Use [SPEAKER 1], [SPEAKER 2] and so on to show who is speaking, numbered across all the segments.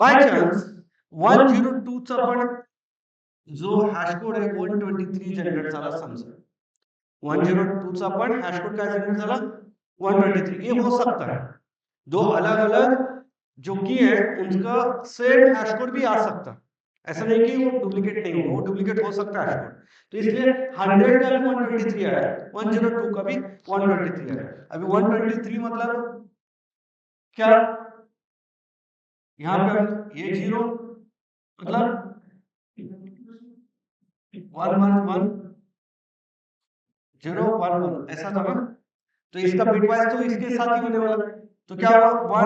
[SPEAKER 1] By chance 102 चा पण जो हॅश कोड आहे 123 जनरेट झाला समजा, 102 चा पण हैश कोड क्या जनरेट झाला 123, ये हो सकता है दो अलग अलग जो की है उनका सेम हैश कोड भी आ सकता है, ऐसा नहीं कि वो डुप्लीकेट नहीं होगा, वो डुप्लीकेट हो सकता है हैश कोड। तो इसलिए 100 का भी 123 आया, 102 का भी 123 आया। अभी 123 मतलब क्या, यहाँ पे हम ये जीरो मतलब 111 011 ऐसा था ना, तो इसका बिटवाइज तो इसके साथ ही होने वाला, तो क्या हुआ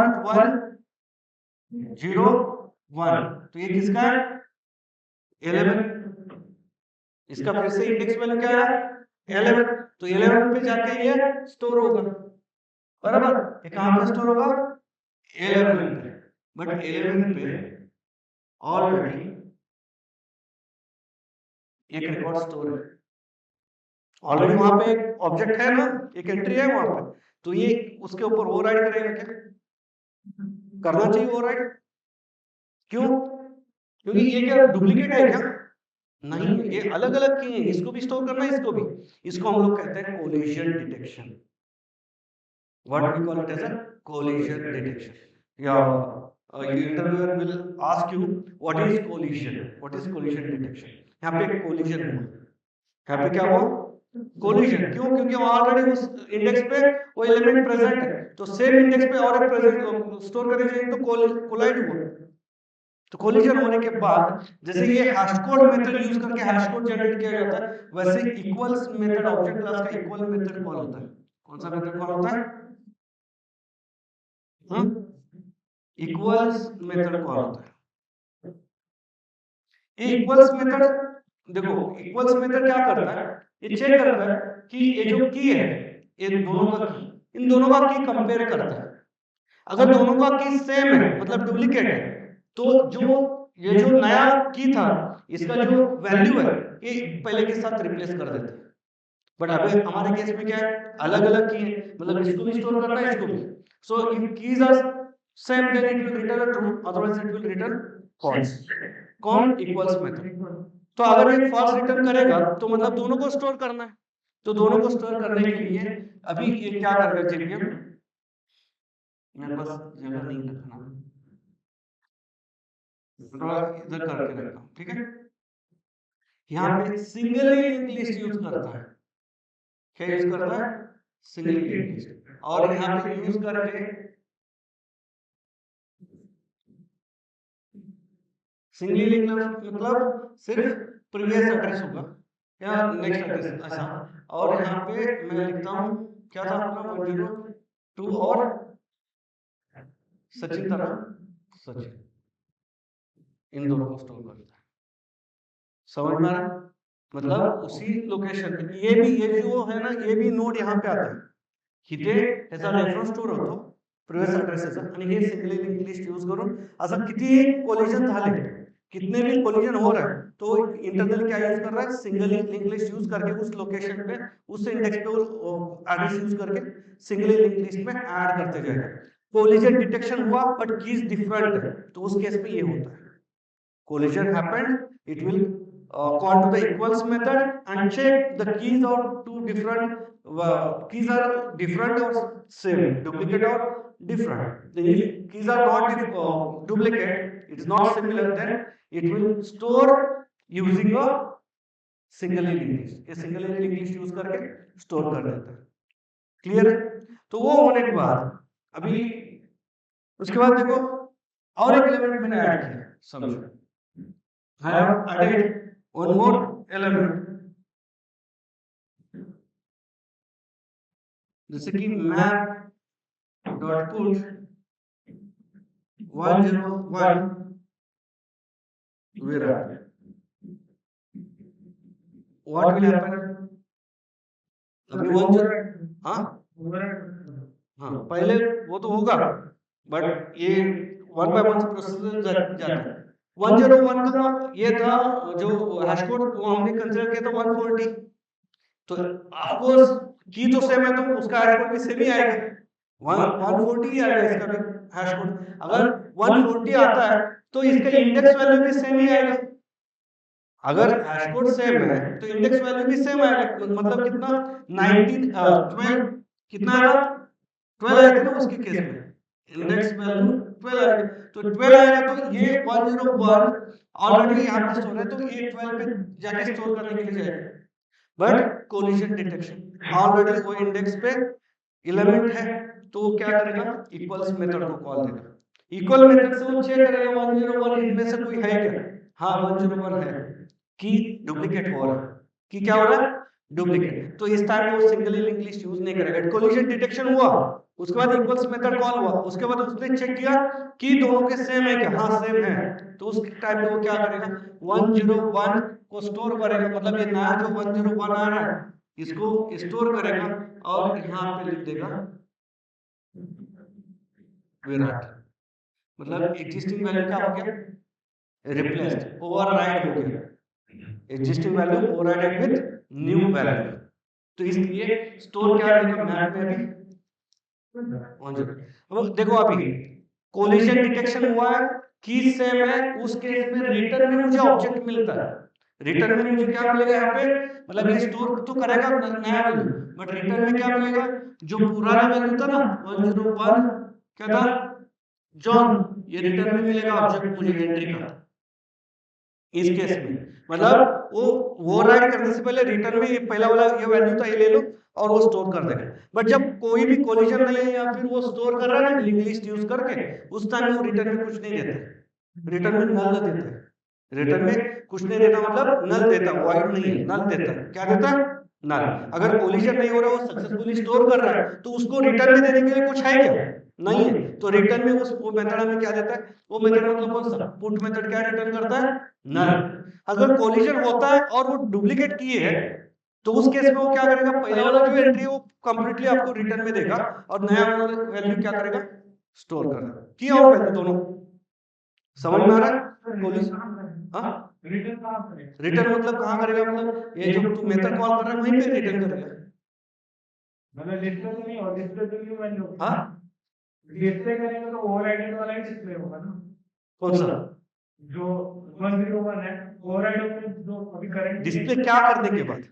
[SPEAKER 1] 1101, तो ये किसका है 11, इसका फिर से इंडेक्स वैल्यू क्या है 11, तो 11 पे जाके ये स्टोर होगा, बराबर, ये कहां पे स्टोर होगा 11 पे, बट 11 पे ऑलरेडी एक रिकॉर्ड स्टोर है, ऑलरेडी वहां पे एक ऑब्जेक्ट है ना, एक एंट्री है वहां पे, तो ये उसके ऊपर ओवरराइड करेगा क्या, करना चाहिए ओवरराइड, क्यों, क्योंकि ये क्या डुप्लीकेट है क्या, नहीं है, ये अलग अलग की है, इसको भी स्टोर करना है इसको भी, इसको हम लोग कहते हैं collision detection, what we call it as a collision detection, या interviewer will ask you what is collision detection, यहाँ पे कोलिजन हुआ, यहाँ पे क्या हुआ कोलिजन, क्यों, क्योंकि ऑलरेडी उस इंडेक्स पे वो एलिमेंट प्रेजेंट है, तो सेम इंडेक्स पे और एक प्रेजेंट स्टोर करने चाहिए, तो कोलाइड हुआ, तो कोलिजन होने के बाद जैसे ये हैश कोड मेथड यूज करके हैश कोड जनरेट किया जाता है, वैसे इक्वल्स मेथड ऑब्जेक्ट क्लास का इक्वल मेथड कॉल होता है, कौन सा मेथड कॉल होता है, इक्वल्स मेथड कॉल होता है। ये इक्वल्स मेथड, देखो इक्वल्स मेथड क्या करता है, ये चेक करता है कि ये जो की है, ये दोनों का की, इन दोनों का की कंपेयर करता है, अगर दोनों का की सेम है मतलब डुप्लीकेट है, तो जो ये जो नया की था इसका जो वैल्यू है ये पहले के साथ रिप्लेस कर देता है, बट अभी हमारे केस में क्या है अलग अलग की है, मतलब इसको भी स्टोर करना है इसको भी, so if keys are same then it will return a true, otherwise it will return false, कौन इक्वल्स मेथड, तो अगर ये फॉल्स रिटर्न करेगा तो मतलब दोनों को स्टोर करना है, तो दोनों को स्टोर करने के लिए अभी ये क्या करेगा जेवीएम, मेरे पास जगह नहीं रखना, थोड़ा इधर करके रखता हूँ, ठीक है, यहाँ पे सिंगली लिंक लिस्ट यूज करता है, क्या यूज करता है सिंगली लिंक लिस्ट, और यहाँ पे यूज करके सिंगली लिंक मतलब सिर्फ प्रीवियस एड्रेस होगा या नेक्स्ट एड्रेस ऐसा, और यहाँ पे मैं लिखता हूँ क्या था अपना 102 और सचिन था ना, सचिन, इन दोनों को स्टोर करता है, समझ में आ रहा है, मतलब उसी लोकेशन पे ये जो है ना ये भी नोड यहाँ पे आता है, इथे ह्याचा रेफरन्स स्टोर होतो प्रिव्हियस ॲड्रेसचा, आणि हे सिंगली लिंक लिस्ट यूज करून असं कितीही कोलिजन झाले, कितने भी कोलिजन हो रहा है, तो इंटरनली क्या यूज कर रहा है सिंगली लिंक लिस्ट यूज करके उस लोकेशन पे उस इंडेक्स पे एड्रेस यूज करके सिंगली लिंक लिस्ट में ऐड करते जाएगा, कोलिजन डिटेक्शन हुआ बट कीज डिफरेंट है, तो उस केस में ये होता है collision happened, it will call to the equals method and check the keys or two different keys are different or same, duplicate or different. Then if keys are not duplicate, it is not similar, then it will store using a singly link list, ये singly link list use करके store कर देता है, clear है, तो वो होने के बाद अभी उसके बाद देखो और एक एलिमेंट मैंने ऐड किया, समझो I have added one more element, जैसे कि map dot put 101 variable, what will happen, अभी 10 हाँ हाँ पहले वो तो होगा, बट ये वन बाय वन प्रोसेस जाता है, 101 का ये था जो हैश कोड वो हमने कंसिडर किया था 140, तो ऑफकोर्स की तो सेम है तो उसका हैश कोड भी सेम ही आएगा, 140 ही आएगा इसका भी हैश कोड, अगर 140 आता है तो इसका इंडेक्स वैल्यू भी सेम ही आएगा। अगर हैश कोड सेम है तो इंडेक्स वैल्यू भी सेम आएगा, मतलब कितना 12 कितना आएगा, 12 आएगा ना उसके केस में, इंडेक्स वैल्यू 12 आएगा। तो 12 आएगा तो ये 101 ऑलरेडी यहाँ पे स्टोर है, तो ये 12 पे जाके स्टोर करने के लिए जाएगा। बट कोलिजन डिटेक्शन ऑलरेडी वो इंडेक्स पे एलिमेंट है, तो वो क्या करेगा, इक्वल्स मेथड को कॉल देगा। इक्वल मेथड से वो चेक करेगा 101 इनमें से कोई है क्या, हाँ 101 है, कि डुप्लीकेट हो रहा है, कि क्या हो रहा है, डुप्लीकेट। तो इस टाइम वो सिंगल लिंक लिस्ट यूज नहीं करेगा। कोलिजन डिटेक्शन हुआ, उसके बाद इक्वल्स मेथड कॉल हुआ, उसके बाद उसने चेक किया कि दोनों के सेम है क्या, हाँ सेम है, तो उस टाइम पे वो क्या करेगा, 101 को स्टोर करेगा, मतलब ये नया जो 101 आ रहा है इसको स्टोर करेगा और यहाँ पे लिख देगा विराट, मतलब एग्जिस्टिंग वैल्यू क्या हो गया, रिप्लेस्ड, ओवरराइड हो गया, existing value overrided with new value. तो इसलिए स्टोर क्या रहेगा मैप में अभी 10। अब देखो अभी कोलिजन डिटेक्शन हुआ है, की सेम है, उस केस में रिटर्न में मुझे ऑब्जेक्ट मिलता है, रिटर्न में मुझे क्या मिलेगा यहाँ पे, मतलब ये स्टोर तो करेगा नया वैल्यू, बट रिटर्न में क्या मिलेगा, जो पुराना वैल्यू था ना 101 क्या था, जॉन, ये रिटर्न में मिलेगा ऑब्जेक्ट मुझे एंट्री का। इस केस में मतलब वो राइट करने से पहले रिटर्न में ये पहला वाला ये वैल्यू था ये ले लो और वो स्टोर कर देगा। बट जब कोई भी कोलिजन नहीं है या फिर वो स्टोर कर रहा है ना लिंक लिस्ट यूज करके, उस टाइम में वो रिटर्न में कुछ नहीं देता है, रिटर्न में नल देता है, रिटर्न में कुछ नहीं देता, मतलब नल देता, वॉइड नहीं है, नल देता है, क्या देता है, नल। अगर कोलिजन नहीं हो रहा, वो सक्सेसफुली स्टोर कर रहा है, तो उसको रिटर्न में देने के लिए कुछ है क्या, नहीं है, तो रिटर्न में वो मेथड हमें क्या देता है, वो मेथड मतलब कौन सा, पुट मेथड क्या रिटर्न करता है, नल। अगर कोलिजन होता है और वो डुप्लीकेट की है, तो उस केस में वो क्या करेगा, पहला वाला जो एंट्री है वो कंप्लीटली आपको रिटर्न में देगा और नया वाला वैल्यू क्या करेगा, स्टोर कर देगा, की और वैल्यू दोनों। समझ में आ रहा है कोलिजन, हाँ रिटर्न मतलब कहाँ करेगा, मतलब ये जो तू मेथड कॉल कर रहा है वहीं पे रिटर्न करेगा,
[SPEAKER 2] मतलब डिस्प्ले तो नहीं और डिस्प्ले तो नहीं वैल्यू,
[SPEAKER 1] हाँ
[SPEAKER 2] डिस्प्ले करेंगे तो ओवरराइडेड वाला ही डिस्प्ले होगा ना,
[SPEAKER 1] कौन सा
[SPEAKER 2] जो 101 है ओवरराइड में जो अभी करंट
[SPEAKER 1] डिस्प्ले क्या करने के बाद,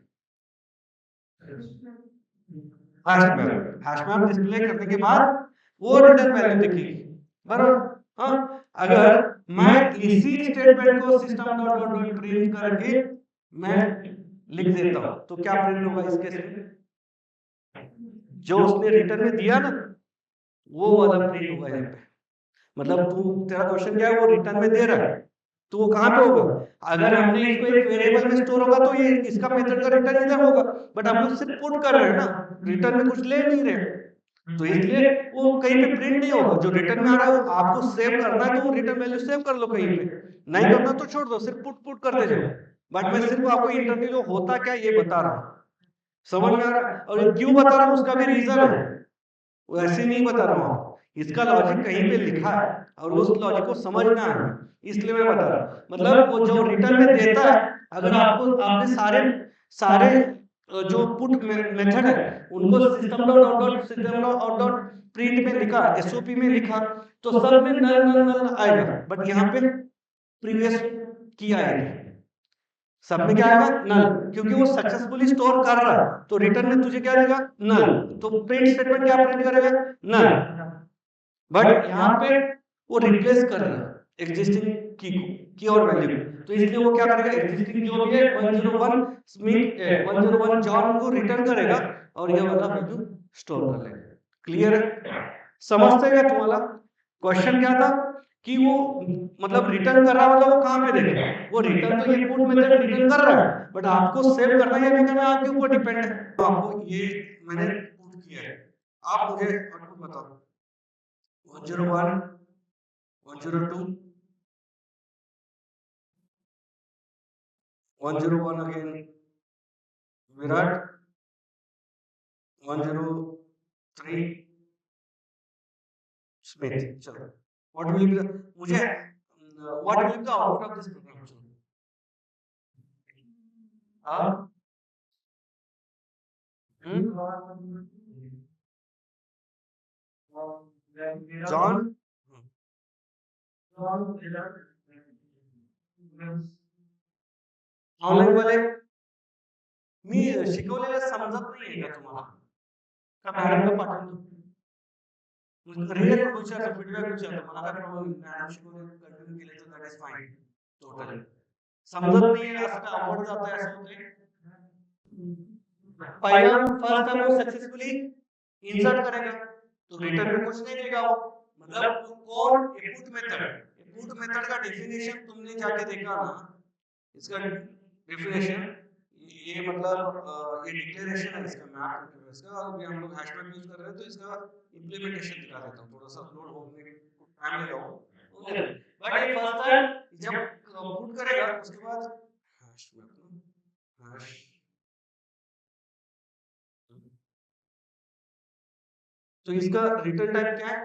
[SPEAKER 1] हैश मैप डिस्प्ले करने के बाद वो रिटर्न वैल्यू दिखेगी, बराबर। हाँ अगर मैं इसी स्टेटमेंट को system dot dot dot print करके मैं लिख देता हूं तो क्या प्रिंट होगा इस केस में, जो उसने रिटर्न में दिया ना वो वाला प्रिंट होगा यहाँ पे। मतलब तू तेरा क्वेश्चन क्या है, वो रिटर्न में दे रहा है तो वो कहाँ पे होगा, अगर हमने इसको एक वेरिएबल में स्टोर होगा तो ये इसका मेथड का रिटर्न इधर होगा, बट हम लोग सिर्फ पुट कर रहे हैं ना, रिटर्न में कुछ ले नहीं रहे, तो इसलिए वो कहीं पे प्रिंट नहीं होगा, जो रिटर्न में आ रहा है वो आपको सेव करना है तो वो रिटर्न वैल्यू सेव कर लो कहीं पे, नहीं करना तो छोड़ दो, सिर्फ पुट पुट करते जाओ। बट मैं सिर्फ आपको इंटरनली वो होता क्या ये बता रहा हूँ, समझ में आ रहा है, और ये क्यों बता रहा हूँ उसका भी रीजन है, वैसे नहीं बता रहा हूँ आपको, इसका लॉजिक कहीं पे लिखा है और उस लॉजिक को समझना है हमें, इसलिए मैं बता रहा हूँ। मतलब वो जो रिटर्न में देता है, अगर आपको आपने सारे सारे जो पुट मेथड है उनको system dot out dot system dot dot print में लिखा, एसओपी में लिखा, तो सब में नल नल नल आएगा, बट यहाँ पे प्रीवियस की आएगी, सब में क्या आएगा, नल, क्योंकि वो सक्सेसफुली स्टोर कर रहा है तो रिटर्न में तुझे क्या देगा, नल, तो प्रिंट स्टेटमेंट क्या प्रिंट करेगा, नल। बट यहाँ पे वो रिप्लेस कर रहा है एग्जिस्टिंग की और वैल्यू को, तो इसलिए वो क्या करेगा, एग्जिस्टिंग जो भी है 101 स्मिथ 101 जॉन को रिटर्न करेगा और ये वाला वैल्यू स्टोर कर लेगा। क्लियर है, समझते क्या तुम्हारा क्वेश्चन क्या था, कि वो मतलब रिटर्न कर रहा है, मतलब वो कहाँ पे देखेगा, वो रिटर्न तो ये पुट मेथड रिटर्न कर रहा है, बट आपको सेव करना या नहीं करना आपके ऊपर डिपेंड है। तो आपको ये मैंने पुट किया है, आप मुझे आउटपुट बताओ, 101 102 101 again विराट 103 स्मिथ। चलो व्हाट विल बी द मुझे what will be the output of this program, चलो हाँ जॉन ऑनलाईन वाले मी शिकवलेलं समजत नाहीये का तुम्हाला? का मॅडमला पाठवून देऊ? रिअल विचारतो, फीडबॅक विचारतो. मला काही प्रॉब्लेम नाही. मॅडम शिकवले कंटिन्यू केले तर दॅट इज फाईन. टोटली. समजत नाहीये असं का अवघड जातंय असं होतंय. पहिला फर्स्ट टाइम वो सक्सेसफुली इंसर्ट करेगा तो रिटर्न में कुछ नहीं देगा वो। मतलब कौन पुट मेथड का डेफिनेशन तुमने जाके देखा ना, इसका डेफिनेशन ये मतलब ये डिक्लेरेशन है इसका मैप इंटरफेस का। अभी हम लोग हैश मैप यूज कर रहे हैं तो इसका इम्प्लीमेंटेशन दिखा देता हूँ, थोड़ा सा लोड होने को टाइम लेगा वो। बट ये फर्स्ट टाइम जब पुट करेगा उसके बाद हैश मैप हैश तो इसका रिटर्न टाइप क्या है?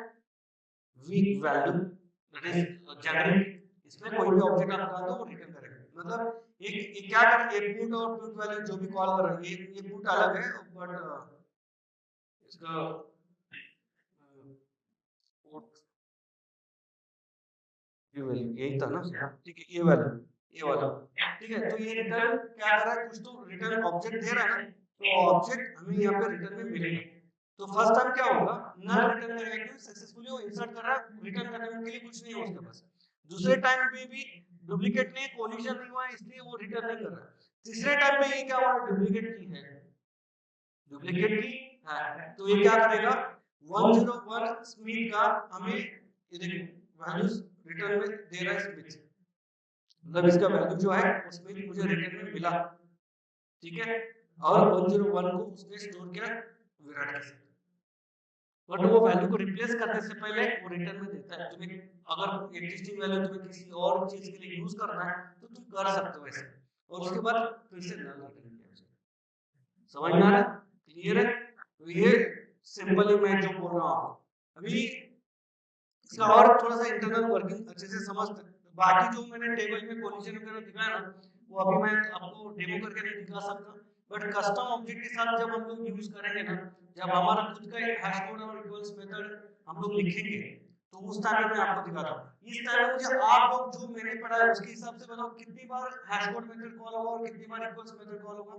[SPEAKER 1] Weak value that is generic. इसमें कोई भी ऑब्जेक्ट आप डाल दो वो रिटर्न करेगा। मतलब एक क्या कर एक पुट और पुट वैल्यू जो भी कॉल कर रहा है ये पुट अलग है बट इसका पुट ये वैल्यू यही था ना, ठीक है ये वाला ये वाला ठीक है। तो ये रिटर्न क्या कर रहा है, कुछ तो रिटर्न ऑब्जेक्ट दे रहा है ना, तो ऑब्जेक्ट हमें यहाँ पे रिटर्न में मिलेगा। तो फर्स्ट टाइम क्या होगा, नल रिटर्न करेगा क्योंकि सक्सेसफुली वो इंसर्ट कर रहा है, रिटर्न करने के लिए कुछ नहीं है उसके पास। दूसरे टाइम पे भी डुप्लीकेट नहीं, कोलिजन नहीं हुआ इसलिए वो रिटर्न नहीं कर रहा है। तीसरे टाइम पे ये क्या हो रहा है, डुप्लीकेट की है, डुप्लीकेट की है। तो ये क्या करेगा 101 स्मिथ का हमें ये देखो वैल्यूज रिटर्न में दे रहा है स्मिथ, मतलब इसका वैल्यू जो है वो स्मिथ मुझे रिटर्न में मिला, ठीक है। और 101 को उसने स्टोर किया विराट के साथ। बट वो वैल्यू को रिप्लेस करने से पहले वो रिटर्न में देता है। तुम्हें अगर एग्जिस्टिंग वैल्यू तुम्हें किसी और चीज के लिए यूज करना है तो तुम कर सकते हो ऐसे, और उसके बाद फिर से नल रिटर्न किया जाए। समझ में आ रहा है, क्लियर है? तो ये सिंपली मैं जो बोल रहा हूँ अभी इसका और थोड़ा सा इंटरनल वर्किंग अच्छे से समझते हैं। बाकी जो मैंने टेबल में कोलिजन वगैरह दिखाया ना वो अभी मैं आपको डेमो करके नहीं दिखा सकता, बट कस्टम ऑब्जेक्ट के साथ जब हम लोग यूज करेंगे ना, जब हमारा खुद का हैश कोड और इक्वल्स मेथड हम लोग लिखेंगे तो उस टाइम में मैं आपको दिखाता हूँ। इस टाइम में मुझे आप लोग जो मैंने पढ़ा है उसके हिसाब से बताओ कितनी बार हैश कोड मेथड कॉल होगा और कितनी बार इक्वल्स मेथड कॉल होगा।